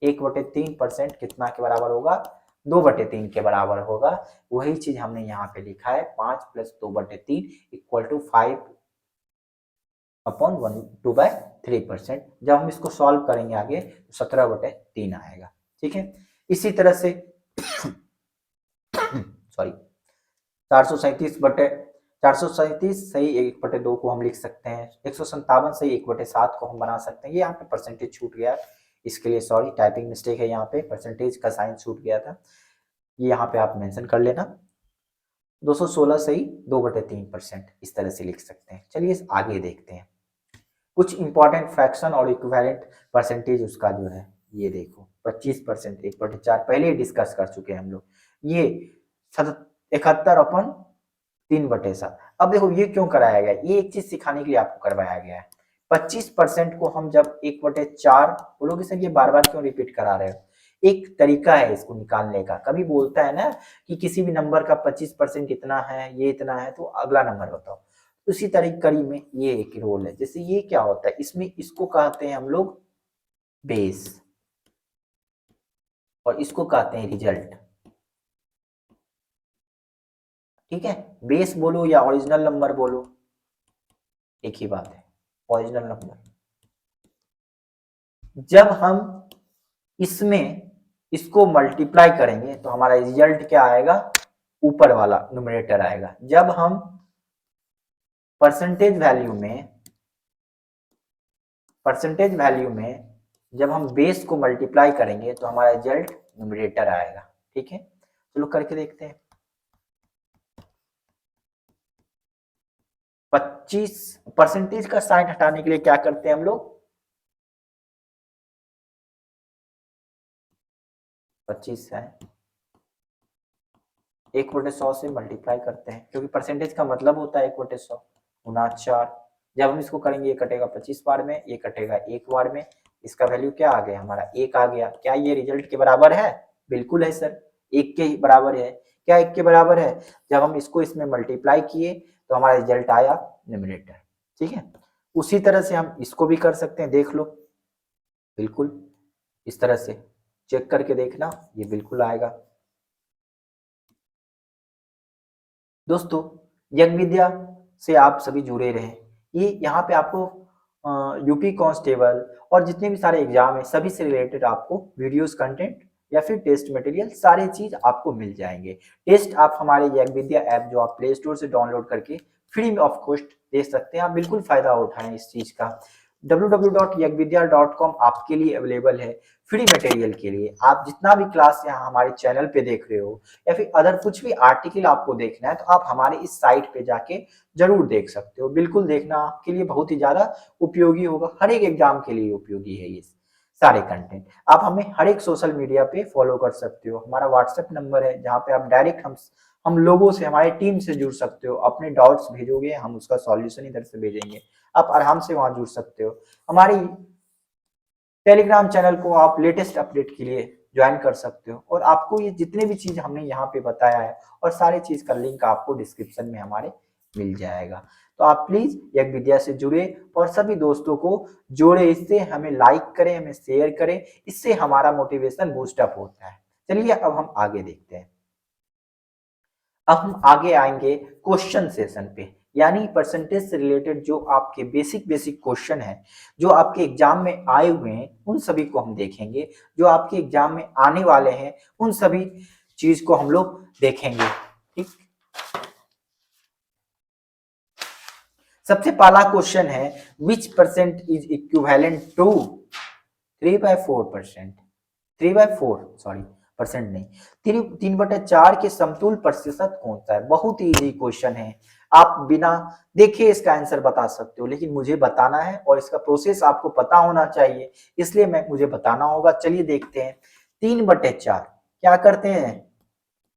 1/3% कितना के बराबर होगा? 2/3 के बराबर होगा। वही चीज हमने यहाँ पे लिखा है, 5 प्लस 2/3 इक्वल टू 5/2/3%। जब हम इसको सॉल्व करेंगे आगे तो 17/3 आएगा, ठीक है। इसी तरह से सॉरी 437 सही 1/2 को हम लिख सकते हैं, 157 सही 1/7 को हम बना सकते हैं। ये यहाँ पे परसेंटेज छूट गया, इसके लिए सॉरी, टाइपिंग मिस्टेक है, यहाँ पे परसेंटेज का साइन छूट गया था, ये यहाँ पे आप मेंशन कर लेना। 216 सही 2/3%, इस तरह से लिख सकते हैं। चलिए आगे देखते हैं कुछ इंपॉर्टेंट फ्रैक्शन और इक्विवेलेंट परसेंटेज उसका जो है, ये देखो 25%, 1/4 पहले ही डिस्कस कर चुके हैं हम लोग। ये 71/3/7। अब देखो ये क्यों कराया गया, ये एक चीज सिखाने के लिए आपको करवाया गया है। 25% को हम जब 1/4 बोलोगे सर ये बार बार क्यों रिपीट करा रहे हो, एक तरीका है इसको निकालने का। कभी बोलता है ना कि किसी भी नंबर का 25% इतना है, ये इतना है, तो अगला नंबर बताओ, उसी तरीके में ये एक रोल है। जैसे ये क्या होता है, इसमें इसको कहते हैं हम लोग बेस और इसको कहते हैं रिजल्ट। ठीक है, बेस बोलो या ओरिजिनल नंबर बोलो, एक ही बात है, ओरिजिनल नंबर। जब हम इसमें इसको मल्टीप्लाई करेंगे तो हमारा रिजल्ट क्या आएगा, ऊपर वाला न्यूमरेटर आएगा। जब हम परसेंटेज वैल्यू में जब हम बेस को मल्टीप्लाई करेंगे तो हमारा रिजल्ट न्यूमरेटर आएगा। ठीक है, चलो करके देखते हैं। 25 परसेंटेज का साइन हटाने के लिए क्या करते हैं हम लोग, 25 है 1/100 से मल्टीप्लाई करते हैं, क्योंकि परसेंटेज का मतलब होता है 1/100 गुना 4। जब हम इसको करेंगे ये कटेगा 25 बार में, ये कटेगा 1 बार में, इसका वैल्यू क्या आ गया हमारा 1 आ गया। क्या ये रिजल्ट के बराबर है, बिल्कुल है सर, 1 के बराबर है। क्या 1 के बराबर है, जब हम इसको इसमें मल्टीप्लाई किए तो हमारा रिजल्ट आया न्यूमरेटर। ठीक है, उसी तरह से हम इसको भी कर सकते हैं, देख लो, बिल्कुल इस तरह से चेक करके देखना, ये बिल्कुल आएगा। दोस्तों यज्ञ विद्या से आप सभी जुड़े रहें। ये यहाँ पे आपको यूपी कांस्टेबल और जितने भी सारे एग्जाम है सभी से रिलेटेड आपको वीडियोस, कंटेंट या फिर टेस्ट मटेरियल सारी चीज आपको मिल जाएंगे। टेस्ट आप हमारे यज्ञ विद्या ऐप जो आप प्ले स्टोर से डाउनलोड करके फ्री में ऑफ कॉस्ट दे सकते हैं। आप बिल्कुल फायदा उठाएं इस चीज का। www.yagvidya.com आपके लिए अवेलेबल है फ्री मटेरियल के लिए। आप जितना भी क्लास यहाँ हमारे चैनल पे देख रहे हो या फिर अदर कुछ भी आर्टिकल आपको देखना है तो आप हमारे इस साइट पे जाके जरूर देख सकते हो। बिल्कुल देखना, आपके लिए बहुत ही ज्यादा उपयोगी होगा, हर एक एग्जाम के लिए उपयोगी है ये सारे कंटेंट। आप हमें हर एक सोशल मीडिया पे फॉलो कर सकते हो। हमारा व्हाट्सएप नंबर है जहाँ पे आप डायरेक्ट हम लोगों से, हमारी टीम से जुड़ सकते हो। अपने डाउट्स भेजोगे, हम उसका सॉल्यूशन इधर से भेजेंगे, आप आराम से वहां जुड़ सकते हो। हमारी टेलीग्राम चैनल को आप लेटेस्ट अपडेट के लिए ज्वाइन कर सकते हो। और आपको ये जितने भी चीज हमने यहाँ पे बताया है और सारी चीज का लिंक आपको डिस्क्रिप्शन में हमारे मिल जाएगा। तो आप प्लीज यज्ञ विद्या से जुड़े और सभी दोस्तों को जोड़े, इससे हमें लाइक करें, हमें शेयर करें, इससे हमारा मोटिवेशन बूस्टअप होता है। चलिए अब हम आगे देखते हैं। अब हम आगे आएंगे क्वेश्चन सेशन पे, यानी परसेंटेज से रिलेटेड जो आपके बेसिक क्वेश्चन है जो आपके एग्जाम में आए हुए हैं उन सभी को हम देखेंगे। जो आपके एग्जाम में आने वाले हैं उन सभी चीज को हम लोग देखेंगे। ठीक, सबसे पहला क्वेश्चन है which percent is equivalent to 3/4%, 3/4 sorry percent नहीं, 3/4 के समतुल प्रतिशत कौन सा है। बहुत ही इजी क्वेश्चन है, आप बिना देखे इसका आंसर बता सकते हो, लेकिन मुझे बताना है और इसका प्रोसेस आपको पता होना चाहिए, इसलिए मुझे बताना होगा। चलिए देखते हैं। 3/4 क्या करते हैं,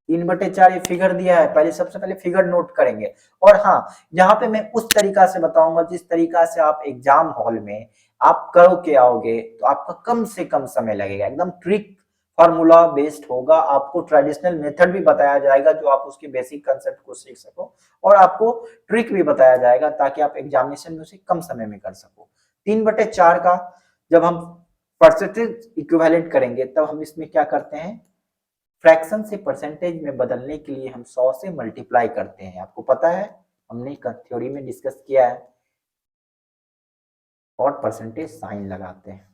3/4 ये फिगर दिया है, पहले सबसे पहले फिगर नोट करेंगे। और हाँ, यहाँ पे मैं उस तरीका से बताऊंगा जिस तरीका से आप एग्जाम हॉल में आप करो के आओगे तो आपका कम से कम समय लगेगा, एकदम ट्रिक फॉर्मूला बेस्ड होगा। आपको ट्रेडिशनल मेथड भी बताया जाएगा जो आप उसके बेसिक कंसेप्ट को सीख सको, और आपको ट्रिक भी बताया जाएगा ताकि आप एग्जामिनेशन में उसे कम समय में कर सको। 3/4 का जब हम परसेंटेज इक्विवेलेंट करेंगे तब हम इसमें क्या करते हैं, फ्रैक्शन से परसेंटेज में बदलने के लिए हम 100 से मल्टीप्लाई करते हैं। आपको पता है, हमने थ्योरी में डिस्कस किया है, और परसेंटेज साइन लगाते हैं।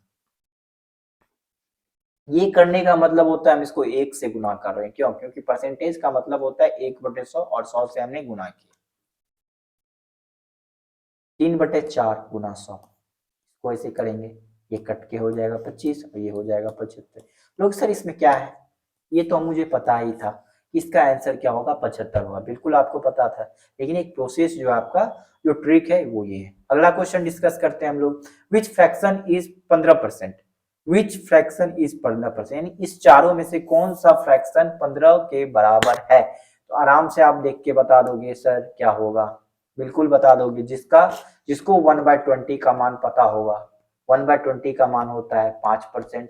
ये करने का मतलब होता है हम इसको 1 से गुना कर रहे हैं। क्यों, क्योंकि परसेंटेज का मतलब होता है 1/100 और 100 से हमने गुना किया। 3/4 गुना 100 को ऐसे करेंगे, ये कट के हो जाएगा 25 और ये हो जाएगा 75। लोग सर इसमें क्या है, ये तो मुझे पता ही था, इसका आंसर क्या होगा 75 होगा, बिल्कुल आपको पता था, लेकिन एक प्रोसेस जो आपका जो ट्रिक है वो ये है। अगला क्वेश्चन डिस्कस करते हैं हम लोग। विच fraction is 15%, which fraction is 15%, यानी इस चारों में से कौन सा फ्रैक्शन 15 के बराबर है। तो आराम से आप देख के बता दोगे सर क्या होगा, बिल्कुल बता दोगे। जिसको 1/20 का मान पता होगा, 1/20 का मान होता है 5%,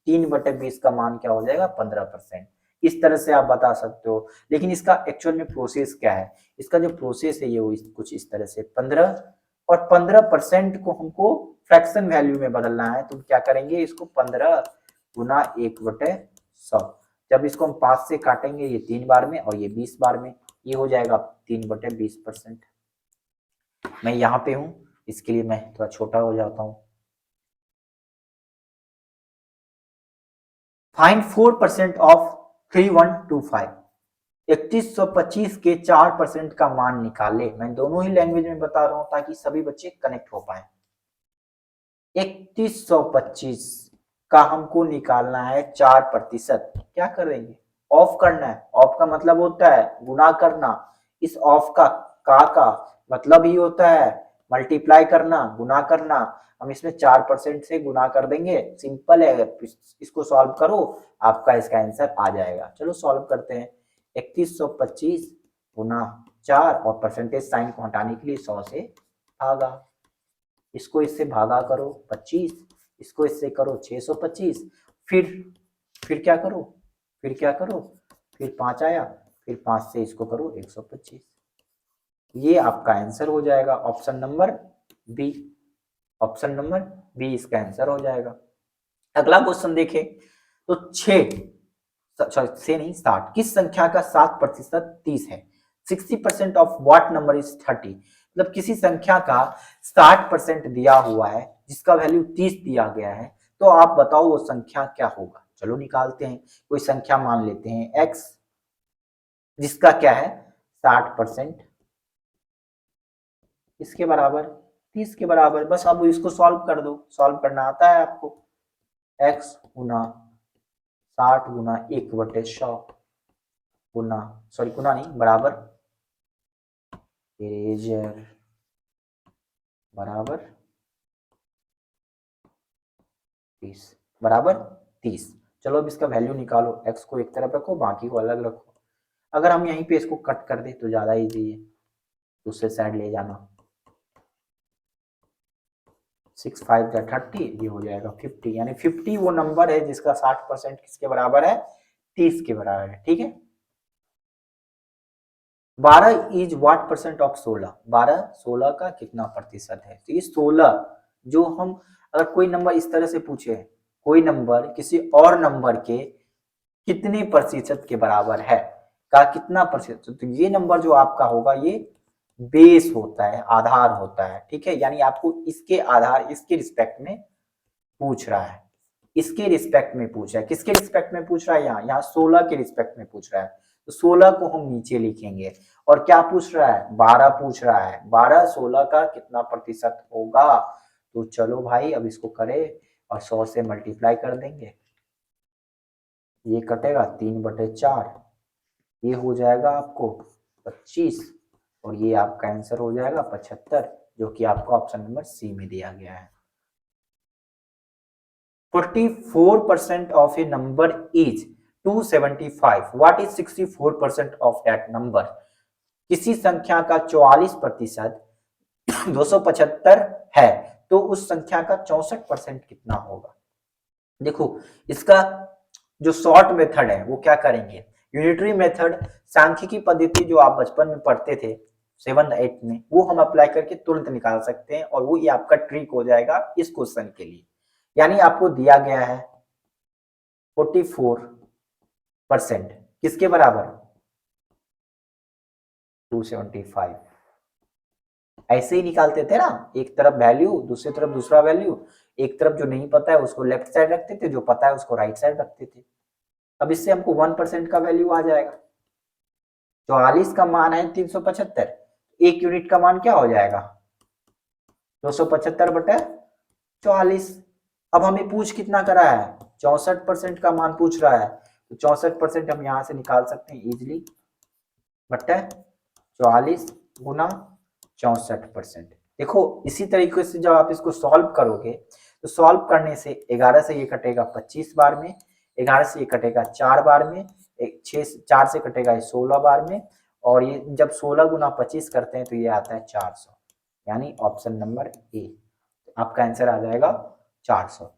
3/20 का मान क्या हो जाएगा 15%। इस तरह से आप बता सकते हो, लेकिन इसका एक्चुअल में प्रोसेस क्या है, इसका जो प्रोसेस है ये कुछ इस तरह से 15 और 15% को हमको फ्रैक्शन वैल्यू में बदलना है, तो क्या करेंगे इसको 15 गुना 1/100। जब इसको हम 5 से काटेंगे ये 3 बार में और ये 20 बार में, ये हो जाएगा 3/20%। मैं यहाँ पे हूँ, इसके लिए मैं थोड़ा छोटा हो जाता हूँ। फाइंड 4% ऑफ 3125, 3125 के 4% का मान निकाले। मैं दोनों ही लैंग्वेज में बता रहा हूं ताकि सभी बच्चे कनेक्ट हो पाए। 3125 का हमको निकालना है 4%, क्या करेंगे, ऑफ करना है। ऑफ का मतलब होता है गुना करना, इस ऑफ का मतलब ही होता है मल्टीप्लाई करना, गुना करना। हम इसमें 4% से गुना कर देंगे, सिंपल है, इसको सॉल्व करो आपका इसका आंसर आ जाएगा। चलो सॉल्व करते हैं। 3125 गुना 4 और परसेंटेज साइन को हटाने के लिए 100 से भागा, इसको इससे भागा करो 25, इसको इससे करो 625, फिर क्या करो, फिर 5 आया, फिर 5 से इसको करो 125। ये आपका आंसर हो जाएगा option number B. Option number B इसका आंसर हो जाएगा। अगला क्वेश्चन देखें तो 60 किस संख्या का 7% 30 है। 60% ऑफ व्हाट नंबर इज 30, मतलब किसी संख्या का 60% दिया हुआ है जिसका वैल्यू 30 दिया गया है, तो आप बताओ वो संख्या क्या होगा। चलो निकालते हैं। कोई संख्या मान लेते हैं x, जिसका क्या है 60%, इसके बराबर 30 के बराबर। बस अब इसको सॉल्व कर दो, सॉल्व करना आता है आपको। x गुना 60 गुना 1/100 गुना, सॉरी गुना नहीं, बराबर इरेजर बराबर 30, बराबर 30। चलो अब इसका वैल्यू निकालो, x को एक तरफ रखो बाकी को अलग रखो। अगर हम यहीं पे इसको कट कर दे तो ज्यादा इजी है, दूसरे साइड ले जाना। 6 5 जा 30, ये हो जाएगा 50, यानी 50 वो नंबर है जिसका 60% किसके बराबर है, 30 के बराबर है। ठीक है। 12 इज व्हाट परसेंट ऑफ 16, 12 16 का कितना प्रतिशत है। तो ये 16 जो हम, अगर कोई नंबर इस तरह से पूछे, कोई नंबर किसी और नंबर के कितने प्रतिशत के बराबर है, का कितना प्रतिशत, तो ये नंबर जो आपका होगा ये बेस होता है, आधार होता है। ठीक है, यानी आपको इसके आधार, इसके रिस्पेक्ट में पूछ रहा है, इसके रिस्पेक्ट में पूछ रहा है। किसके रिस्पेक्ट में पूछ रहा है, यहाँ 16 के रिस्पेक्ट में पूछ रहा है, तो 16 को हम नीचे लिखेंगे। और क्या पूछ रहा है, 12 पूछ रहा है, 12 16 का कितना प्रतिशत होगा। तो चलो भाई अब इसको करें और 100 से मल्टीप्लाई कर देंगे, ये कटेगा 3/4, ये हो जाएगा आपको 25 और ये आपका आंसर हो जाएगा 75, जो कि आपको ऑप्शन नंबर सी में दिया गया है। 44% of a number is 275. What is 64% of that number? किसी संख्या का 44% 275 है, तो उस संख्या का 64% कितना होगा। देखो इसका जो शॉर्ट मेथड है वो क्या करेंगे, यूनिटरी मेथड, सांख्यिकी पद्धति जो आप बचपन में पढ़ते थे 7th 8th में, वो हम अप्लाई करके तुरंत निकाल सकते हैं और वो ये आपका ट्रिक हो जाएगा इस क्वेश्चन के लिए। यानी आपको दिया गया है 44% किसके बराबर, 275। ऐसे ही निकालते थे ना, एक तरफ वैल्यू दूसरी तरफ दूसरा वैल्यू, एक तरफ जो नहीं पता है उसको लेफ्ट साइड रखते थे, जो पता है उसको राइट साइड रखते थे। अब इससे हमको 1% का वैल्यू आ जाएगा। 44 का मान है 375, एक यूनिट का मान क्या हो जाएगा 275/44। अब हमें पूछ कितना करा है, 64% का मान पूछ रहा है, तो 64% हम यहां से निकाल सकते हैं इजिली, बट्टा 44 गुना 64%। देखो इसी तरीके से जब आप इसको सॉल्व करोगे तो सॉल्व करने से 11 से ये कटेगा 25 बार में, 11 से ये कटेगा 4 बार में, 4 से कटेगा 16 बार में, और ये जब 16 गुना 25 करते हैं तो ये आता है 400, यानी ऑप्शन नंबर ए आपका आंसर आ जाएगा 400।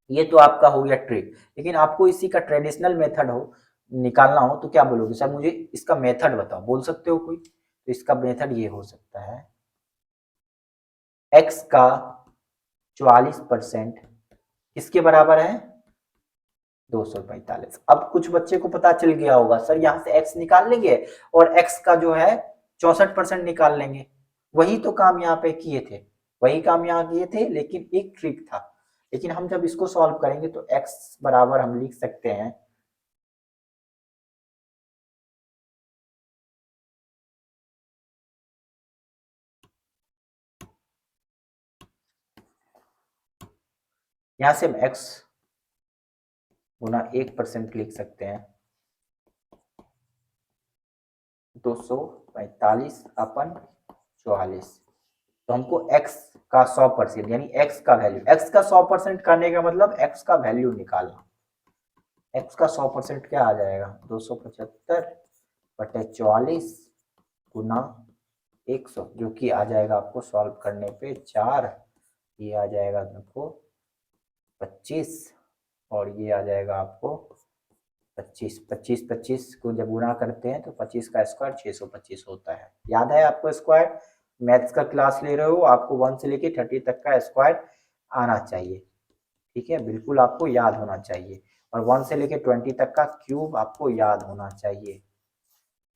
ये तो आपका हो गया ट्रिक, लेकिन आपको इसी का ट्रेडिशनल मेथड हो निकालना हो तो क्या बोलोगे सर, मुझे इसका मेथड बताओ, बोल सकते हो कोई? तो इसका मेथड ये हो सकता है, x का 44% किसके बराबर है? 245। अब कुछ बच्चे को पता चल गया होगा सर यहाँ से x निकाल लेंगे और x का जो है 64% निकाल लेंगे। वही तो काम यहाँ पे किए थे, वही काम यहाँ किए थे, लेकिन एक ट्रिक था। लेकिन हम जब इसको सॉल्व करेंगे तो x बराबर हम लिख सकते हैं, यहाँ से हम x गुना 1% लिख सकते हैं, 245/44। तो हमको x का 100% यानी x का वैल्यू, x का 100% करने का मतलब x का वैल्यू निकालना। x का 100% क्या आ जाएगा? 275/44 गुना 100, जो कि आ जाएगा आपको सॉल्व करने पे 4, ये आ जाएगा आपको 25 और ये आ जाएगा आपको 25। 25 को जब गुणा करते हैं तो 25 का स्क्वायर 625 होता है। याद है आपको स्क्वायर? मैथ्स का क्लास ले रहे हो, आपको 1 से लेके 30 तक का स्क्वायर आना चाहिए, ठीक है, बिल्कुल आपको याद होना चाहिए। और 1 से लेके 20 तक का क्यूब आपको याद होना चाहिए।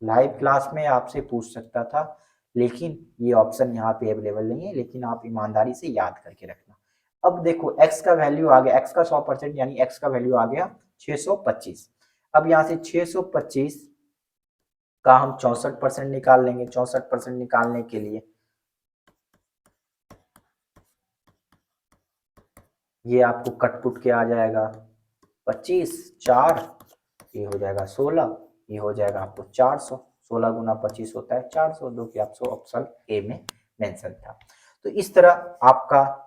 लाइव क्लास में आपसे पूछ सकता था, लेकिन ये ऑप्शन यहाँ पे अवेलेबल नहीं है, लेकिन आप ईमानदारी से याद करके रखना। अब देखो x का वैल्यू आ गया, x का 100% यानी x का वैल्यू आ गया 625। अब यहाँ से 625 का हम 64% निकाल लेंगे। 64% निकालने के लिए ये आपको कटपुट के आ जाएगा 25, 4, ये हो जाएगा 16, ये हो जाएगा आपको 400। 16 गुना 25 होता है 400, जो कि आपको ऑप्शन ए में मेंशन था। तो इस तरह आपका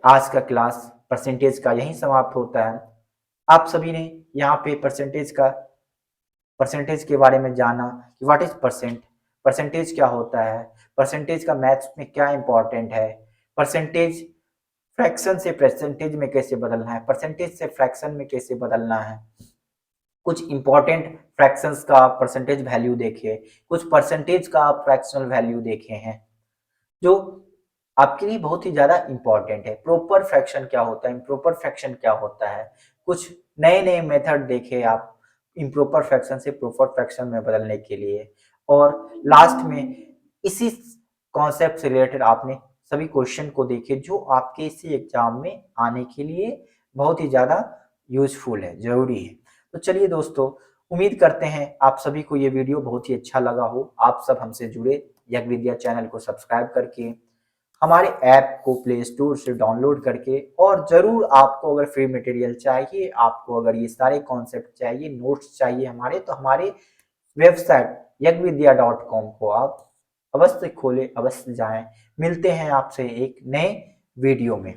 आज का क्लास परसेंटेज का यही समाप्त होता है। आप सभी ने यहाँ पे परसेंटेज के बारे में जाना कि व्हाट इज परसेंट, परसेंटेज क्या होता है, परसेंटेज का मैथ्स में क्या इंपॉर्टेंट है, परसेंटेज फ्रैक्शन से परसेंटेज में कैसे बदलना है, परसेंटेज से फ्रैक्शन में कैसे बदलना है, कुछ इंपॉर्टेंट फ्रैक्शंस का परसेंटेज वैल्यू देखे, कुछ परसेंटेज का फ्रैक्शनल वैल्यू देखे हैं जो आपके लिए बहुत ही ज्यादा इंपॉर्टेंट है। प्रॉपर फ्रैक्शन क्या होता है, इम्प्रॉपर फ्रैक्शन क्या होता है, कुछ नए नए मेथड देखे आप इम्प्रॉपर फ्रैक्शन से प्रॉपर फ्रैक्शन में बदलने के लिए। और लास्ट में इसी कॉन्सेप्ट से रिलेटेड आपने सभी क्वेश्चन को देखे जो आपके इसी एग्जाम में आने के लिए बहुत ही ज्यादा यूजफुल है, जरूरी है। तो चलिए दोस्तों, उम्मीद करते हैं आप सभी को ये वीडियो बहुत ही अच्छा लगा हो। आप सब हमसे जुड़े यज्ञ विद्या चैनल को सब्सक्राइब करके, हमारे ऐप को प्ले स्टोर से डाउनलोड करके, और जरूर आपको अगर फ्री मटेरियल चाहिए, आपको अगर ये सारे कॉन्सेप्ट चाहिए, नोट्स चाहिए हमारे, तो हमारे वेबसाइट yagvidya.com को आप अवश्य खोलें, अवश्य जाएं। मिलते हैं आपसे एक नए वीडियो में।